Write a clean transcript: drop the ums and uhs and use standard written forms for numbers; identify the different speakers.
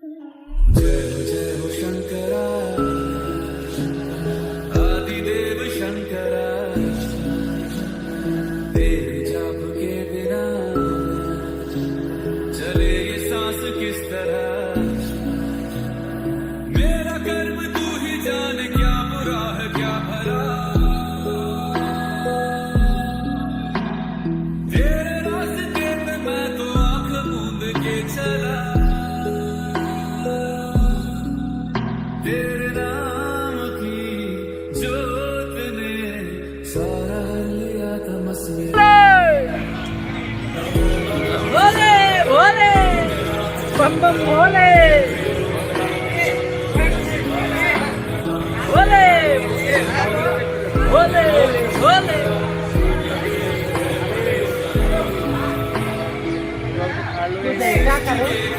Speaker 1: जय हो शंकरा आदिदेव शंकरा तेरे जाप के बिना चले ये सांस किस तरह मेरा कर्म तू ही जाने क्या बुरा है क्या भला तेरे रास्ते पे मैं तो आंख मूंद के चला तेरे नाम की जोत ने सारा लिया तमस्या
Speaker 2: भोले भोले बम बम भोले भोले भोले भोले देखा करो